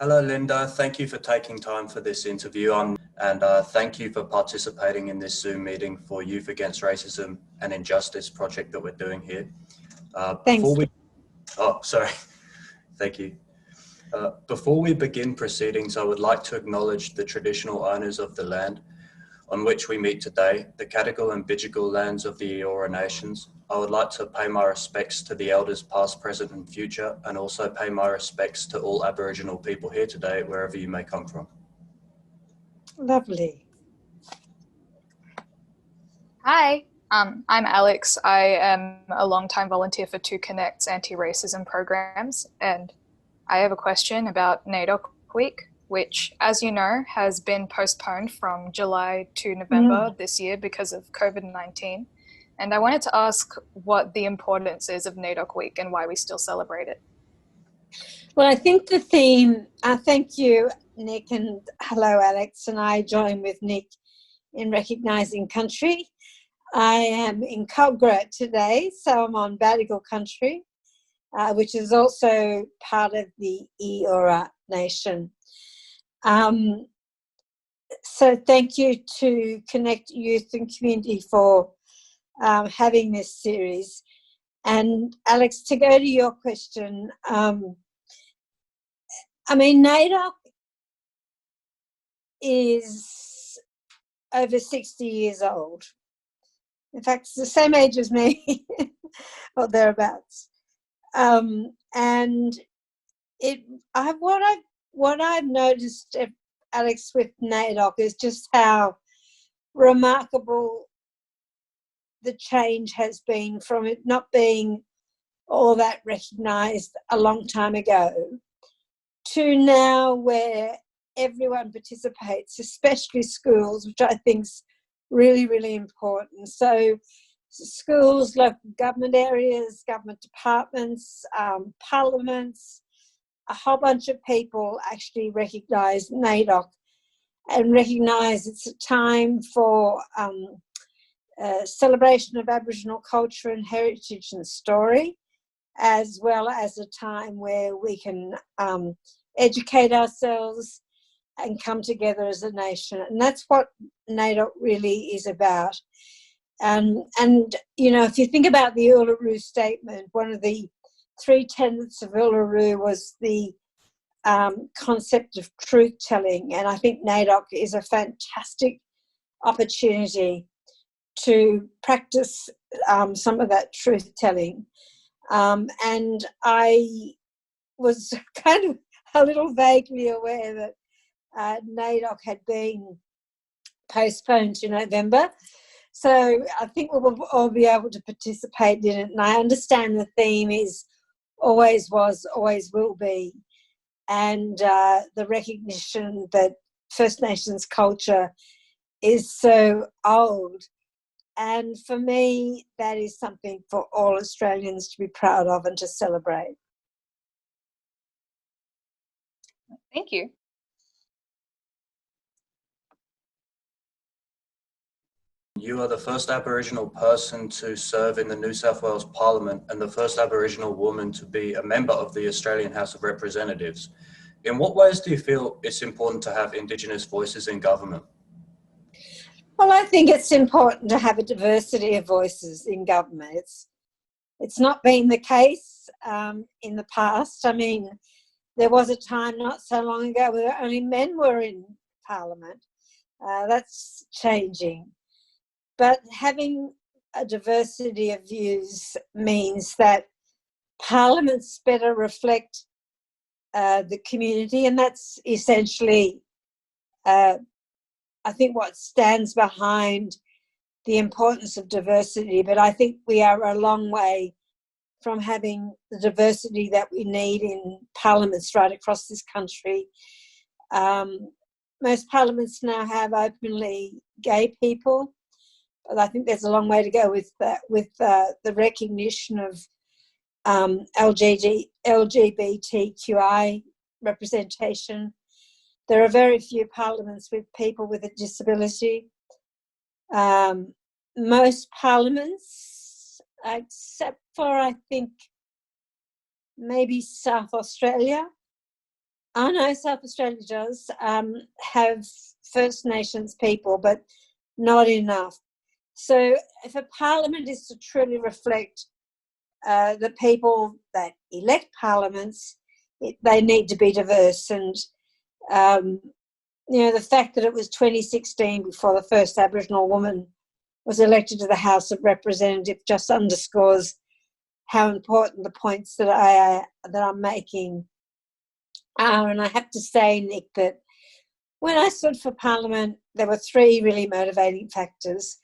Hello, Linda. Thank you for taking time for this interview. And thank you for participating in this Zoom meeting for Youth Against Racism and Injustice project that we're doing here. Thanks. Sorry. Thank you. Before we begin proceedings, I would like to acknowledge the traditional owners of the land on which we meet today, the Cadigal and Bidjigal lands of the Eora Nations. I would like to pay my respects to the elders past, present and future, and also pay my respects to all Aboriginal people here today, wherever you may come from. Lovely. Hi, I'm Alex. I am a long-time volunteer for 2Connect's anti-racism programs, and I have a question about NAIDOC Week, which, as you know, has been postponed from July to November this year because of COVID-19. And I wanted to ask what the importance is of NAIDOC Week and why we still celebrate it. Well, I think the theme, thank you, Nick, and hello, Alex, and I join with Nick in recognising country. I am in Kogarah today, so I'm on Badigal country, which is also part of the Eora Nation. So thank you to Connect Youth and Community for having this series. And Alex, to go to your question, NAIDOC is over 60 years old. In fact, it's the same age as me, or thereabouts. And what I've noticed, Alex, with NAIDOC is just how remarkable the change has been from it not being all that recognised a long time ago to now where everyone participates, especially schools, which I think is really, really important. So schools, local government areas, government departments, parliaments, a whole bunch of people actually recognise NAIDOC and recognise it's a time for celebration of Aboriginal culture and heritage and story, as well as a time where we can educate ourselves and come together as a nation. And that's what NAIDOC really is about. And you know, if you think about the Uluru Statement, one of the 3 tenets of Uluru was the concept of truth-telling. And I think NAIDOC is a fantastic opportunity to practice some of that truth-telling. And I was kind of a little vaguely aware that NAIDOC had been postponed to November. So I think we'll all be able to participate in it. And I understand the theme is always was, always will be. And the recognition that First Nations culture is so old. And for me, that is something for all Australians to be proud of and to celebrate. Thank you. You are the first Aboriginal person to serve in the New South Wales Parliament and the first Aboriginal woman to be a member of the Australian House of Representatives. In what ways do you feel it's important to have Indigenous voices in government? Well, I think it's important to have a diversity of voices in government. It's not been the case in the past. I mean, there was a time not so long ago where only men were in Parliament. That's changing. But having a diversity of views means that parliaments better reflect the community, and that's essentially, I think, what stands behind the importance of diversity. But I think we are a long way from having the diversity that we need in parliaments right across this country. Most parliaments now have openly gay people. But I think there's a long way to go with that, with the recognition of LGBTQI representation. There are very few parliaments with people with a disability. Most parliaments, except for I think maybe South Australia, I know South Australia does have First Nations people, but not enough. So if a parliament is to truly reflect the people that elect parliaments, they need to be diverse. And, the fact that it was 2016 before the first Aboriginal woman was elected to the House of Representatives just underscores how important the points that I'm making are. And I have to say, Nick, that when I stood for Parliament, there were three really motivating factors: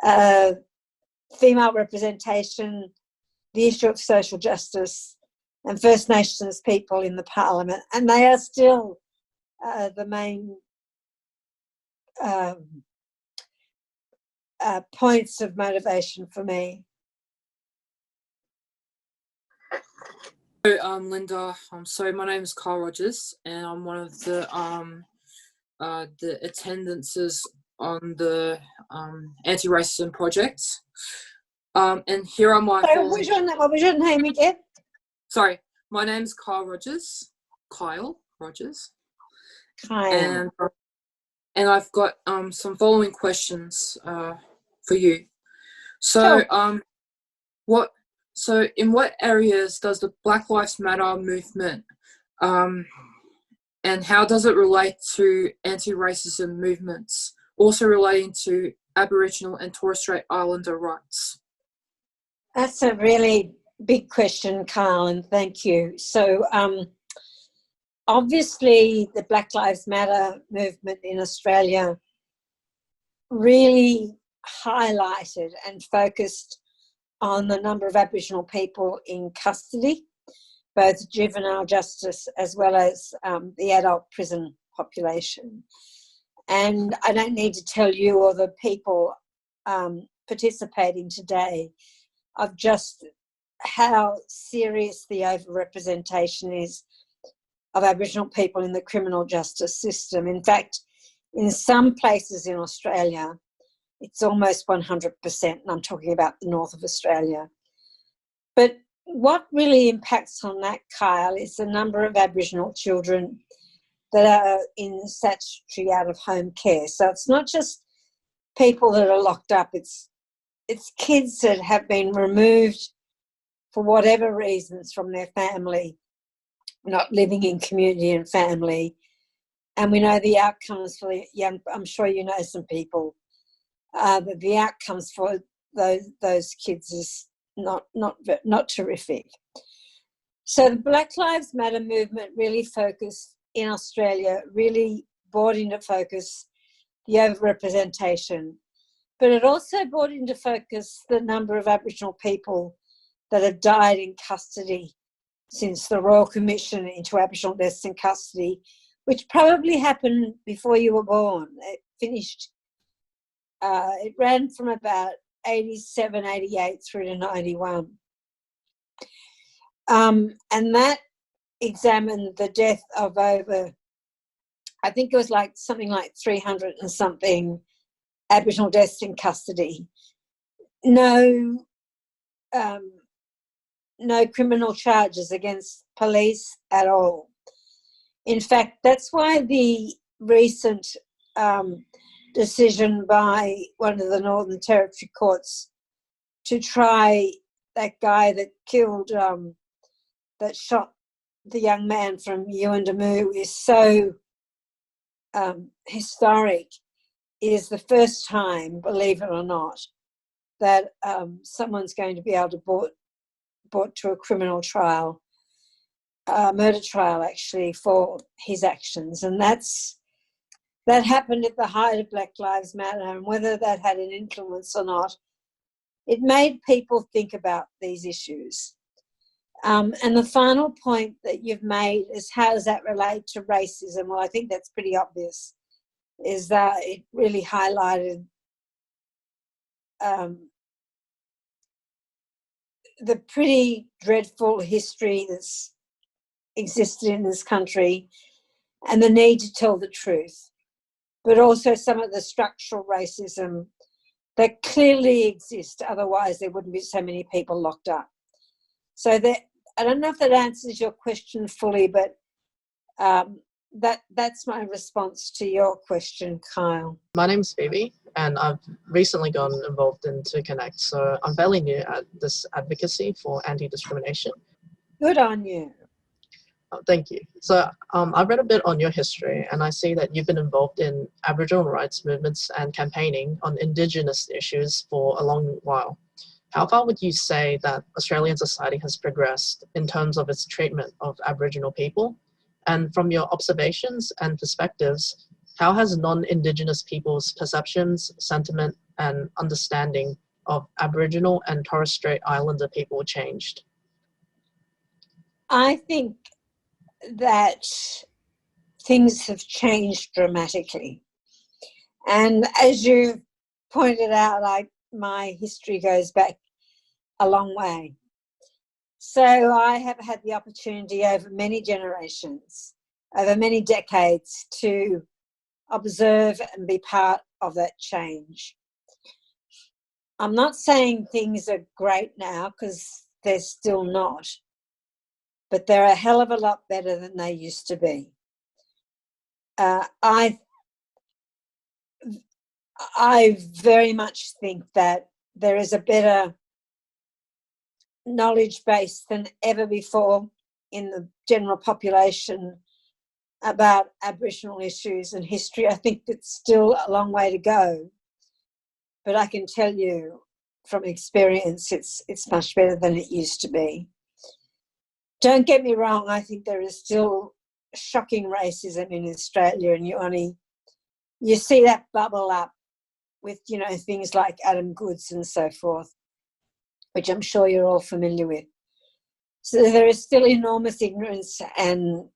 female representation, the issue of social justice, and First Nations people in the Parliament. And they are still the main points of motivation for me. So, Linda, so my name is Carl Rogers, and I'm one of the attendances on the anti-racism project. And here are my. So what was your name again? Sorry, my name's Kyle Rogers. Kyle Rogers. Kyle. And I've got some following questions for you. So Sure. So in what areas does the Black Lives Matter movement and how does it relate to anti-racism movements, also relating to Aboriginal and Torres Strait Islander rights? That's a really big question, Carl, and thank you. So obviously the Black Lives Matter movement in Australia really highlighted and focused on the number of Aboriginal people in custody, both juvenile justice as well as the adult prison population. And I don't need to tell you or the people participating today of just how serious the overrepresentation is of Aboriginal people in the criminal justice system. In fact, in some places in Australia, it's almost 100%, and I'm talking about the north of Australia. But what really impacts on that, Kyle, is the number of Aboriginal children that are in statutory out-of-home care. So it's not just people that are locked up, it's kids that have been removed for whatever reasons from their family, not living in community and family. And we know the outcomes for the young, I'm sure you know some people, but the outcomes for those kids is not terrific. So the Black Lives Matter movement really focused in Australia, really brought into focus the overrepresentation, but it also brought into focus the number of Aboriginal people that have died in custody since the Royal Commission into Aboriginal Deaths in Custody, which probably happened before you were born. It finished, it ran from about 87, 88 through to 91. And that examined the death of over, I think it was like something like 300 and something Aboriginal deaths in custody. No criminal charges against police at all. In fact, that's why the recent decision by one of the Northern Territory courts to try that guy that killed, that shot the young man from Yuendamu is so historic. It is the first time, believe it or not, that someone's going to be able to brought to a criminal trial, murder trial actually, for his actions. And that happened at the height of Black Lives Matter, and whether that had an influence or not, it made people think about these issues. And the final point that you've made is, how does that relate to racism? Well, I think that's pretty obvious, is that it really highlighted the pretty dreadful history that's existed in this country and the need to tell the truth, but also some of the structural racism that clearly exists, otherwise there wouldn't be so many people locked up. So that, I don't know if that answers your question fully, but That's my response to your question, Kyle. My name's Phoebe, and I've recently gotten involved in To Connect, so I'm fairly new at this advocacy for anti-discrimination. Good on you. Oh, thank you. So I've read a bit on your history, and I see that you've been involved in Aboriginal rights movements and campaigning on Indigenous issues for a long while. How far would you say that Australian society has progressed in terms of its treatment of Aboriginal people? And from your observations and perspectives, how has non-Indigenous people's perceptions, sentiment, and understanding of Aboriginal and Torres Strait Islander people changed? I think that things have changed dramatically. And as you pointed out, my history goes back a long way. So I have had the opportunity over many generations, over many decades, to observe and be part of that change. I'm not saying things are great now, because they're still not, but they're a hell of a lot better than they used to be. I very much think that there is a better knowledge base than ever before in the general population about Aboriginal issues and history. I think it's still a long way to go, but I can tell you from experience it's much better than it used to be. Don't get me wrong, I think there is still shocking racism in Australia, and you see that bubble up with, things like Adam Goodes and so forth, which I'm sure you're all familiar with. So there is still enormous ignorance, and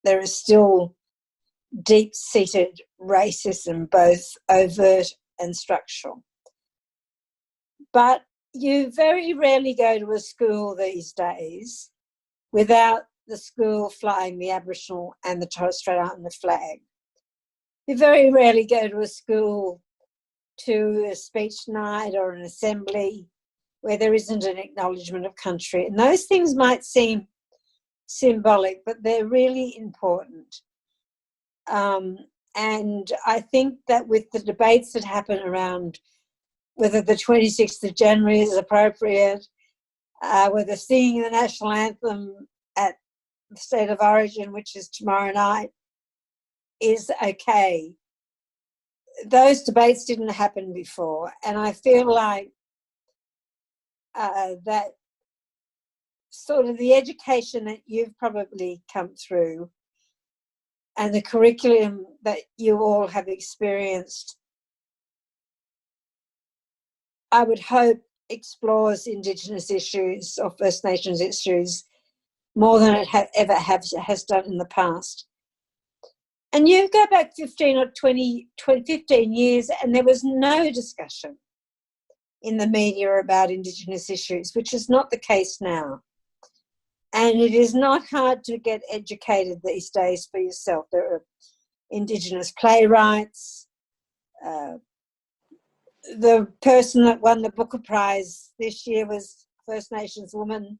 there is still deep-seated racism, both overt and structural. But you very rarely go to a school these days without the school flying the Aboriginal and the Torres Strait Islander flag. You very rarely go to a school to a speech night or an assembly where there isn't an acknowledgement of country. And those things might seem symbolic, but they're really important. And I think that with the debates that happen around whether the 26th of January is appropriate, whether singing the national anthem at the State of Origin, which is tomorrow night, is okay. Those debates didn't happen before, and I feel like that sort of the education that you've probably come through and the curriculum that you all have experienced, I would hope explores Indigenous issues or First Nations issues more than it has done in the past. And you go back 15 or 15 years and there was no discussion in the media about Indigenous issues, which is not the case now. And it is not hard to get educated these days for yourself. There are Indigenous playwrights. The person that won the Booker Prize this year was First Nations woman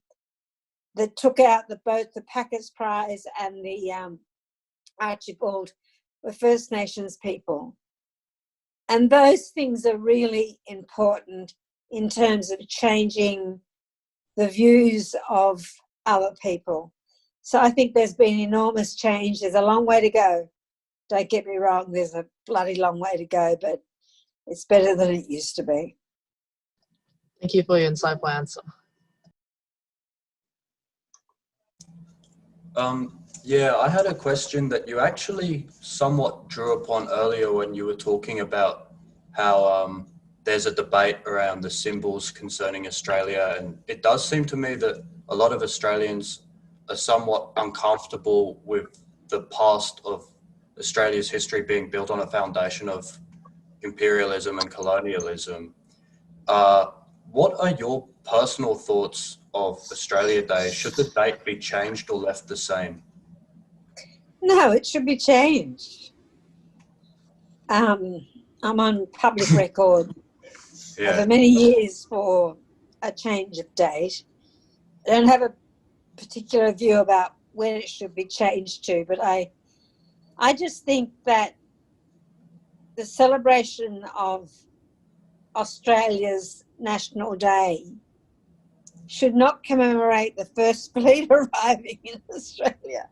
that took out both the Packers Prize and the Archibald were First Nations people. And those things are really important in terms of changing the views of other people. So I think there's been enormous change. There's a long way to go. Don't get me wrong, there's a bloody long way to go, but it's better than it used to be. Thank you for your insightful answer. Yeah, I had a question that you actually somewhat drew upon earlier when you were talking about how there's a debate around the symbols concerning Australia. And it does seem to me that a lot of Australians are somewhat uncomfortable with the past of Australia's history being built on a foundation of imperialism and colonialism. What are your personal thoughts of Australia Day? Should the date be changed or left the same? No, it should be changed. I'm on public record over many years for a change of date. I don't have a particular view about when it should be changed to, but I just think that the celebration of Australia's National Day should not commemorate the first fleet arriving in Australia,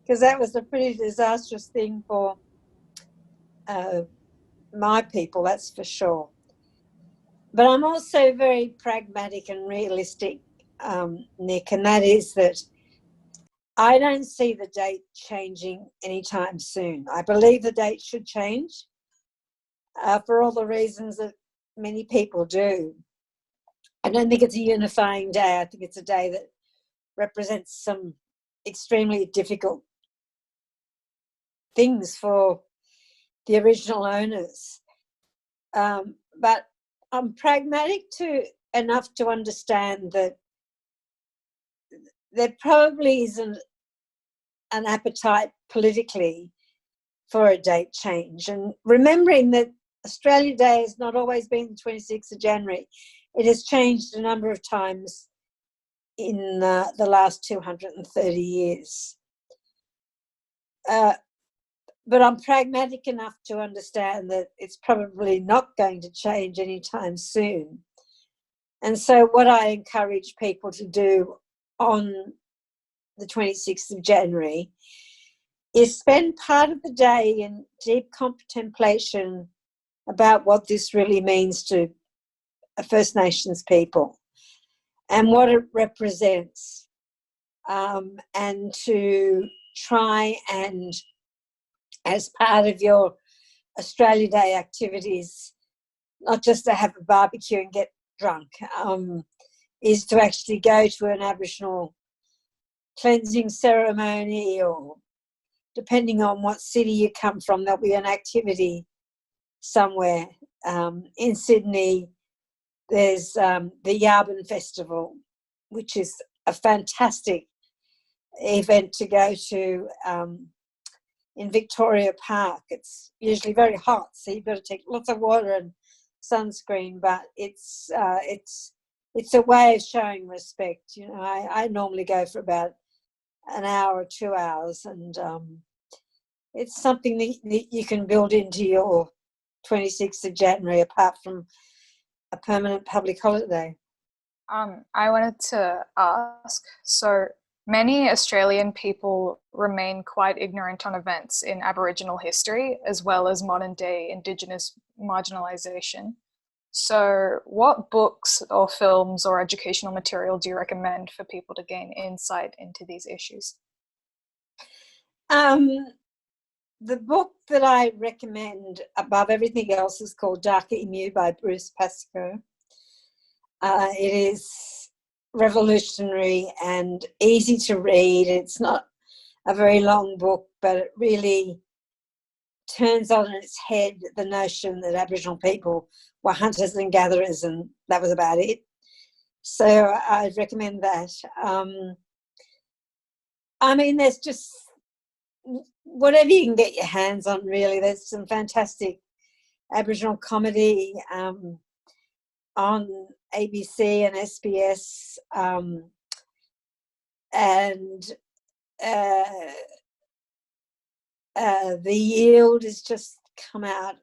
because that was a pretty disastrous thing for my people, that's for sure. But I'm also very pragmatic and realistic, Nick, and that is that I don't see the date changing anytime soon. I believe the date should change for all the reasons that many people do. I don't think it's a unifying day. I think it's a day that represents some extremely difficult things for the original owners. But I'm pragmatic enough to understand that there probably isn't an appetite politically for a date change. And remembering that Australia Day has not always been the 26th of January. It has changed a number of times in the last 230 years. But I'm pragmatic enough to understand that it's probably not going to change anytime soon. And so what I encourage people to do on the 26th of January is spend part of the day in deep contemplation about what this really means to First Nations people and what it represents, and to try and, as part of your Australia Day activities, not just to have a barbecue and get drunk, is to actually go to an Aboriginal cleansing ceremony, or depending on what city you come from, there'll be an activity somewhere. In Sydney, there's the Yabun Festival, which is a fantastic event to go to in Victoria Park. It's usually very hot, so you've got to take lots of water and sunscreen, but it's a way of showing respect. You know, I normally go for about an hour or 2 hours, and it's something that you can build into your 26th of January apart from a permanent public holiday. I wanted to ask, so many Australian people remain quite ignorant on events in Aboriginal history as well as modern day Indigenous marginalisation. So what books or films or educational material do you recommend for people to gain insight into these issues? The book that I recommend above everything else is called Dark Emu by Bruce Pascoe. It is revolutionary and easy to read. It's not a very long book, but it really turns on its head the notion that Aboriginal people were hunters and gatherers, and that was about it. So I'd recommend that. I mean, there's just whatever you can get your hands on, really. There's some fantastic Aboriginal comedy on ABC and SBS, and The Yield has just come out.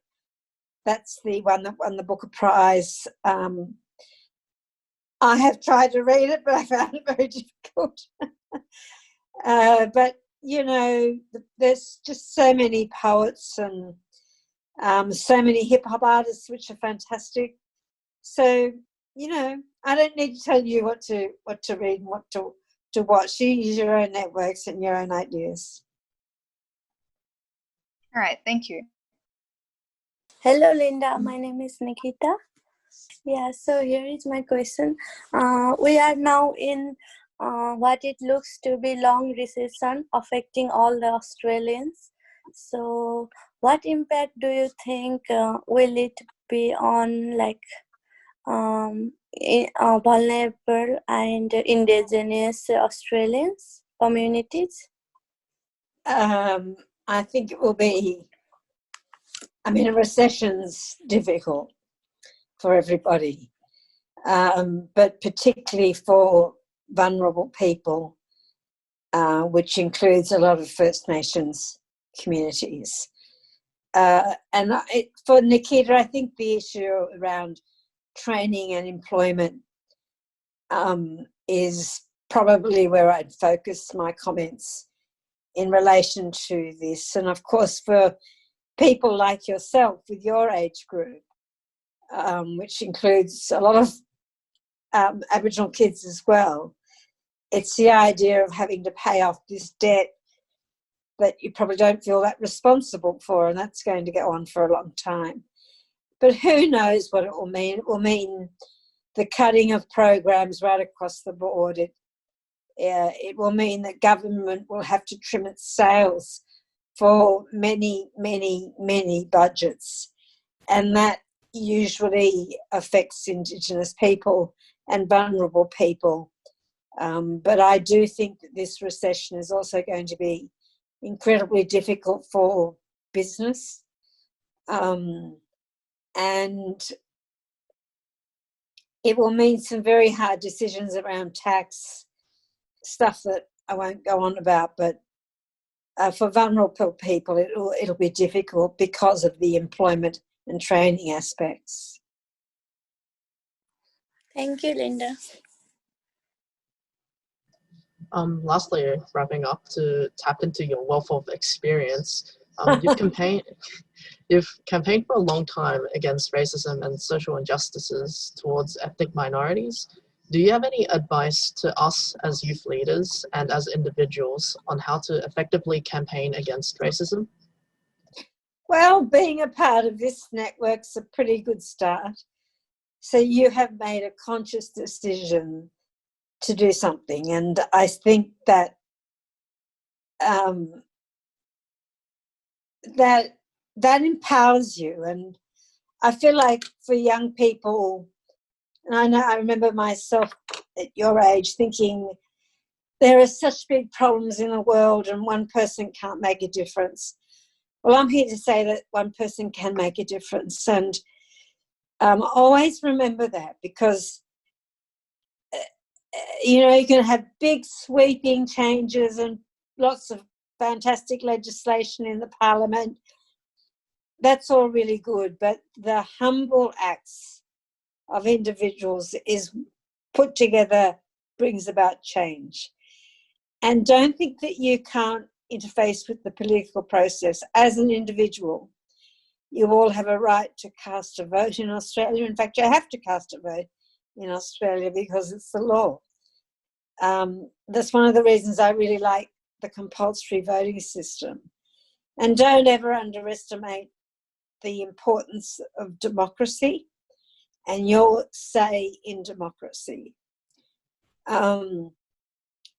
That's the one that won the Booker Prize. I have tried to read it, but I found it very difficult. But, you know, there's just so many poets and so many hip-hop artists which are fantastic. So, you know, I don't need to tell you what to read and what to watch. You use your own networks and your own ideas. All right, thank you. Hello, Linda. My name is Nikita. Yeah, so here is my question. We are now in what it looks to be long recession affecting all the Australians. So what impact do you think will it be on vulnerable and indigenous Australians communities? I think it will be, I mean, a recession's difficult for everybody, but particularly for vulnerable people. which includes a lot of First Nations communities. For Nikita, I think the issue around training and employment is probably where I'd focus my comments in relation to this. And of course, for people like yourself with your age group, which includes a lot of Aboriginal kids as well, it's the idea of having to pay off this debt that you probably don't feel that responsible for, and that's going to go on for a long time. But who knows what it will mean? It will mean the cutting of programs right across the board. It will mean that government will have to trim its sails for many, many, many budgets. And that usually affects Indigenous people and vulnerable people. But I do think that this recession is also going to be incredibly difficult for business. And it will mean some very hard decisions around tax, stuff that I won't go on about, but for vulnerable people, it'll be difficult because of the employment and training aspects. Thank you, Linda. Lastly, wrapping up, to tap into your wealth of experience, you've campaigned for a long time against racism and social injustices towards ethnic minorities. Do you have any advice to us as youth leaders and as individuals on how to effectively campaign against racism? Well, being a part of this network's a pretty good start. So you have made a conscious decision to do something, and I think that that empowers you. And I feel like for young people, and I remember myself at your age thinking there are such big problems in the world and one person can't make a difference. Well, I'm here to say that one person can make a difference, and always remember that, because you can have big sweeping changes and lots of fantastic legislation in the parliament. That's all really good, but the humble acts of individuals is put together brings about change. And don't think that you can't interface with the political process as an individual. You all have a right to cast a vote in Australia. In fact, you have to cast a vote in Australia because it's the law. That's one of the reasons I really like the compulsory voting system. And don't ever underestimate the importance of democracy and your say in democracy. And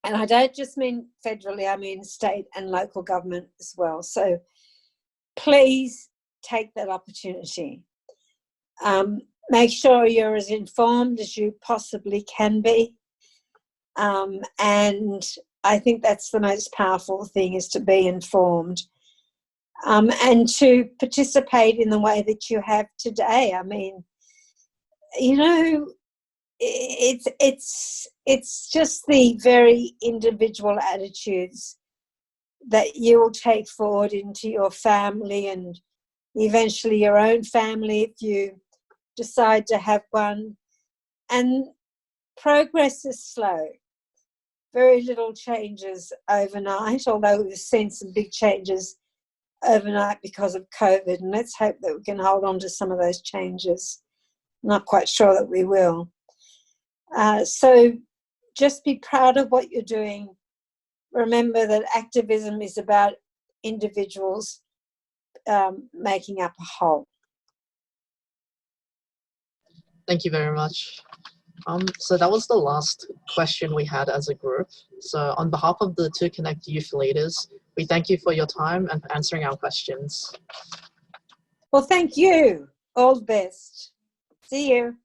I don't just mean federally, I mean state and local government as well. So please take that opportunity. Make sure you're as informed as you possibly can be. And I think that's the most powerful thing, is to be informed. And to participate in the way that you have today. I mean, it's just the very individual attitudes that you will take forward into your family and eventually your own family if you decide to have one. And progress is slow. Very little changes overnight, although we've seen some big changes overnight because of COVID, and let's hope that we can hold on to some of those changes. Not quite sure that we will. So just be proud of what you're doing. Remember that activism is about individuals making up a whole. Thank you very much. So that was the last question we had as a group. So on behalf of the 2Connect youth leaders, we thank you for your time and for answering our questions. Well, thank you. All the best. See you.